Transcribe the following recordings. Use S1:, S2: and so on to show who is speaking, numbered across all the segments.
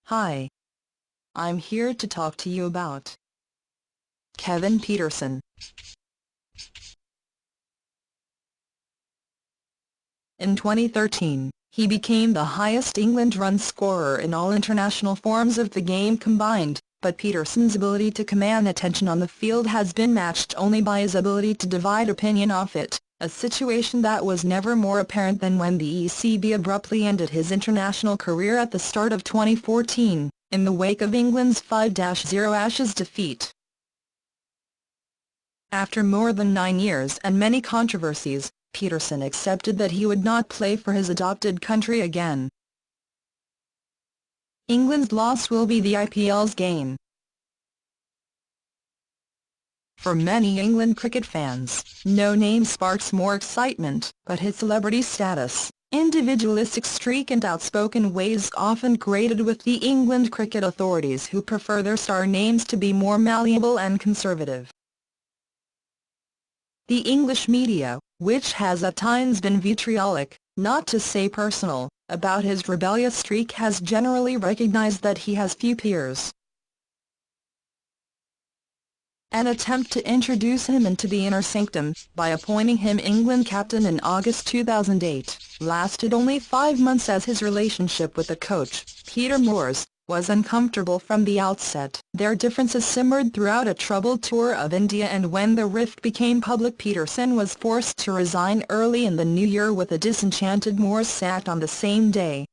S1: Hi. I'm here to talk to you about Kevin Pietersen. In 2013, he became the highest England run scorer in all international forms of the game combined, but Pietersen's ability to command attention on the field has been matched only by his ability to divide opinion off it, a situation that was never more apparent than when the ECB abruptly ended his international career at the start of 2014, in the wake of England's 5-0 Ashes defeat. After more than 9 years and many controversies, Pietersen accepted that he would not play for his adopted country again. England's loss will be the IPL's gain. For many England cricket fans, no name sparks more excitement, but his celebrity status, individualistic streak and outspoken ways often grated with the England cricket authorities, who prefer their star names to be more malleable and conservative. The English media, which has at times been vitriolic, not to say personal, about his rebellious streak, has generally recognized that he has few peers. An attempt to introduce him into the inner sanctum, by appointing him England captain in August 2008, lasted only 5 months, as his relationship with the coach, Peter Moores, was uncomfortable from the outset. Their differences simmered throughout a troubled tour of India, and when the rift became public, Pietersen was forced to resign early in the new year, with a disenchanted Moores sacked on the same day.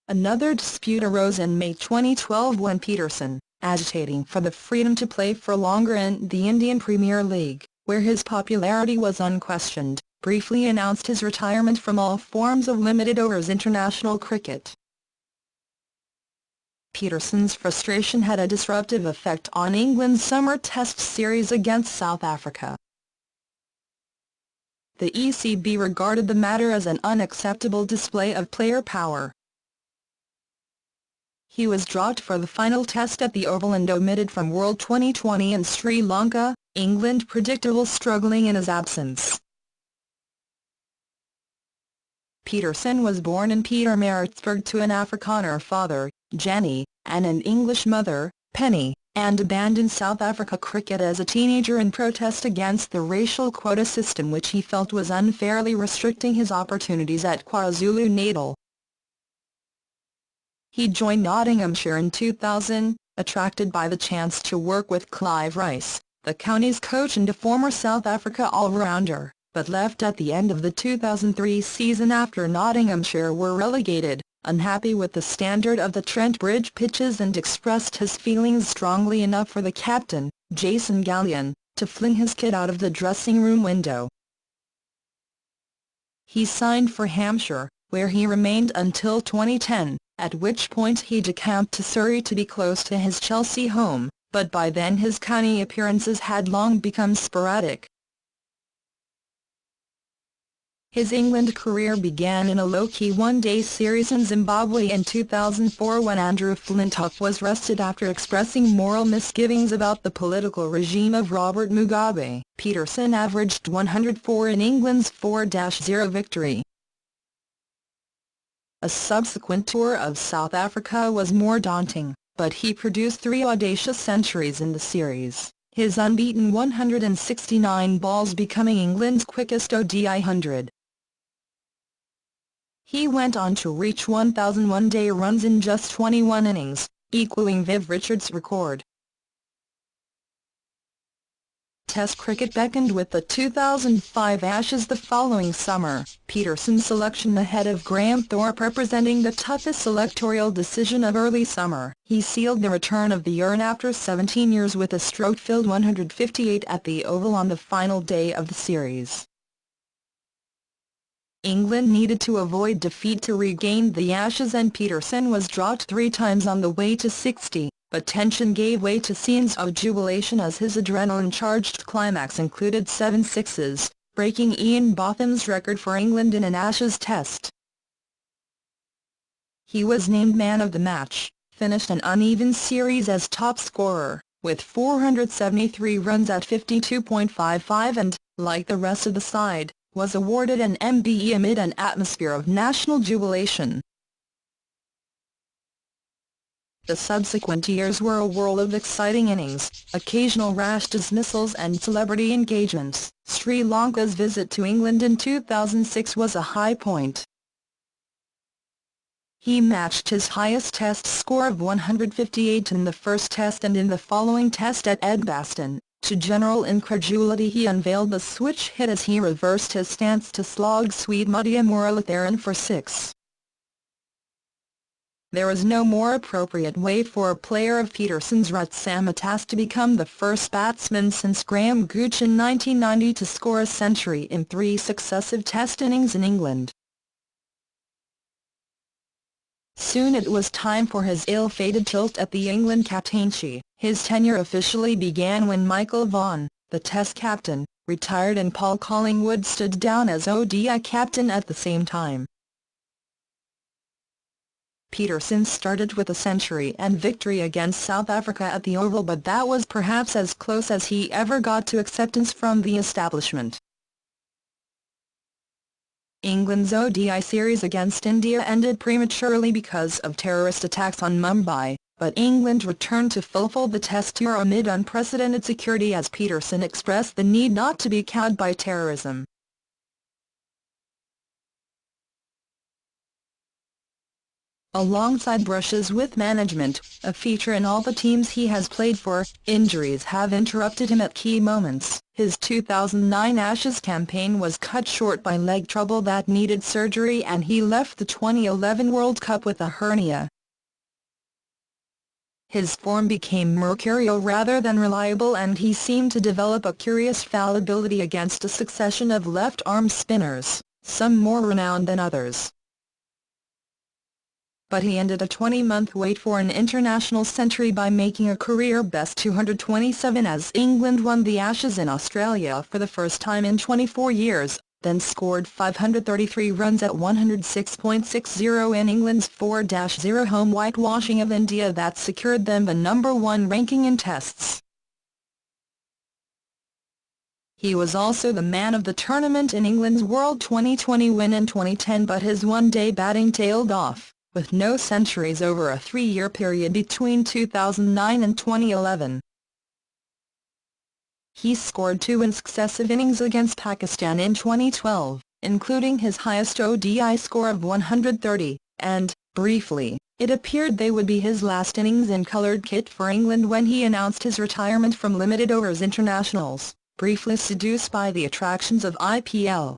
S1: Another dispute arose in May 2012 when Pietersen, agitating for the freedom to play for longer in the Indian Premier League, where his popularity was unquestioned, briefly announced his retirement from all forms of limited overs international cricket. Pietersen's frustration had a disruptive effect on England's summer Test series against South Africa. The ECB regarded the matter as an unacceptable display of player power. He was dropped for the final test at the Oval and omitted from World 2020 in Sri Lanka, England predictable struggling in his absence. Pietersen was born in Pietermaritzburg to an Afrikaner father, Jenny, and an English mother, Penny, and abandoned South Africa cricket as a teenager in protest against the racial quota system, which he felt was unfairly restricting his opportunities at KwaZulu-Natal. He joined Nottinghamshire in 2000, attracted by the chance to work with Clive Rice, the county's coach and a former South Africa all-rounder, but left at the end of the 2003 season after Nottinghamshire were relegated, unhappy with the standard of the Trent Bridge pitches, and expressed his feelings strongly enough for the captain, Jason Gallion, to fling his kit out of the dressing room window. He signed for Hampshire, where he remained until 2010, at which point he decamped to Surrey to be close to his Chelsea home, but by then his county appearances had long become sporadic. His England career began in a low-key one-day series in Zimbabwe in 2004 when Andrew Flintoff was arrested after expressing moral misgivings about the political regime of Robert Mugabe. Pietersen averaged 104 in England's 4-0 victory. A subsequent tour of South Africa was more daunting, but he produced 3 audacious centuries in the series, his unbeaten 169 balls becoming England's quickest ODI 100. He went on to reach 1,000 one-day runs in just 21 innings, equaling Viv Richards' record. Test cricket beckoned with the 2005 Ashes the following summer. Pietersen's selection ahead of Graham Thorpe representing the toughest selectorial decision of early summer. He sealed the return of the urn after 17 years with a stroke-filled 158 at the Oval on the final day of the series. England needed to avoid defeat to regain the Ashes, and Pietersen was dropped 3 times on the way to 60, but tension gave way to scenes of jubilation as his adrenaline-charged climax included 7 sixes, breaking Ian Botham's record for England in an Ashes test. He was named man of the match, finished an uneven series as top scorer, with 473 runs at 52.55 and, like the rest of the side, was awarded an MBE amid an atmosphere of national jubilation. The subsequent years were a whirl of exciting innings, occasional rash dismissals and celebrity engagements. Sri Lanka's visit to England in 2006 was a high point. He matched his highest Test score of 158 in the first Test and in the following Test at Edgbaston. To general incredulity, he unveiled the switch hit as he reversed his stance to slog Swede Muttiah Muralitharan for 6. There is no more appropriate way for a player of Pietersen's razzmatazz to become the first batsman since Graham Gooch in 1990 to score a century in 3 successive Test innings in England. Soon it was time for his ill-fated tilt at the England captaincy. His tenure officially began when Michael Vaughan, the Test captain, retired and Paul Collingwood stood down as ODI captain at the same time. Pietersen started with a century and victory against South Africa at the Oval, but that was perhaps as close as he ever got to acceptance from the establishment. England's ODI series against India ended prematurely because of terrorist attacks on Mumbai, but England returned to fulfill the Test tour amid unprecedented security as Pietersen expressed the need not to be cowed by terrorism. Alongside brushes with management, a feature in all the teams he has played for, injuries have interrupted him at key moments. His 2009 Ashes campaign was cut short by leg trouble that needed surgery, and he left the 2011 World Cup with a hernia. His form became mercurial rather than reliable, and he seemed to develop a curious fallibility against a succession of left-arm spinners, some more renowned than others. But he ended a 20-month wait for an international century by making a career-best 227 as England won the Ashes in Australia for the first time in 24 years, then scored 533 runs at 106.60 in England's 4-0 home whitewashing of India that secured them the #1 ranking in Tests. He was also the man of the tournament in England's World 2020 win in 2010, but his one-day batting tailed off, with no centuries over a 3-year period between 2009 and 2011. He scored 2 in successive innings against Pakistan in 2012, including his highest ODI score of 130, and, briefly, it appeared they would be his last innings in coloured kit for England when he announced his retirement from limited overs internationals, briefly seduced by the attractions of IPL.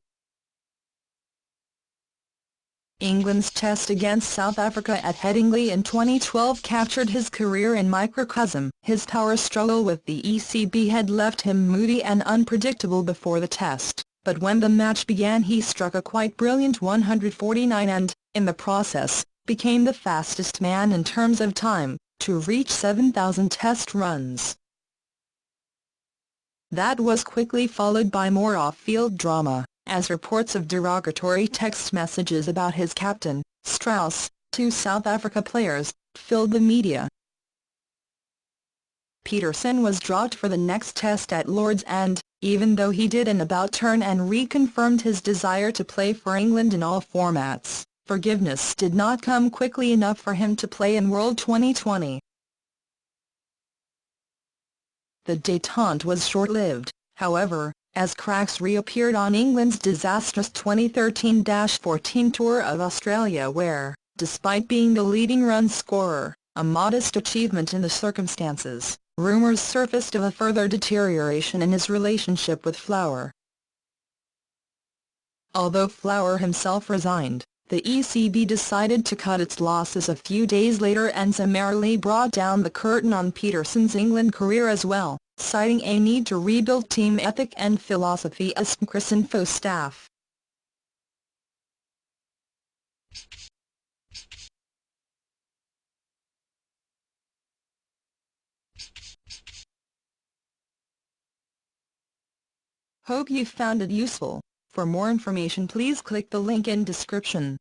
S1: England's Test against South Africa at Headingley in 2012 captured his career in microcosm. His power struggle with the ECB had left him moody and unpredictable before the Test, but when the match began he struck a quite brilliant 149 and, in the process, became the fastest man in terms of time, to reach 7,000 Test runs. That was quickly followed by more off-field drama, as reports of derogatory text messages about his captain, Strauss, to South Africa players, filled the media. Pietersen was dropped for the next Test at Lord's and, even though he did an about-turn and reconfirmed his desire to play for England in all formats, forgiveness did not come quickly enough for him to play in World 2020. The détente was short-lived, however, as cracks reappeared on England's disastrous 2013-14 tour of Australia where, despite being the leading run scorer, a modest achievement in the circumstances, rumours surfaced of a further deterioration in his relationship with Flower. Although Flower himself resigned, the ECB decided to cut its losses a few days later and summarily brought down the curtain on Pietersen's England career as well, citing a need to rebuild team ethic and philosophy as Cricinfo staff. Hope you found it useful. For more information please click the link in description.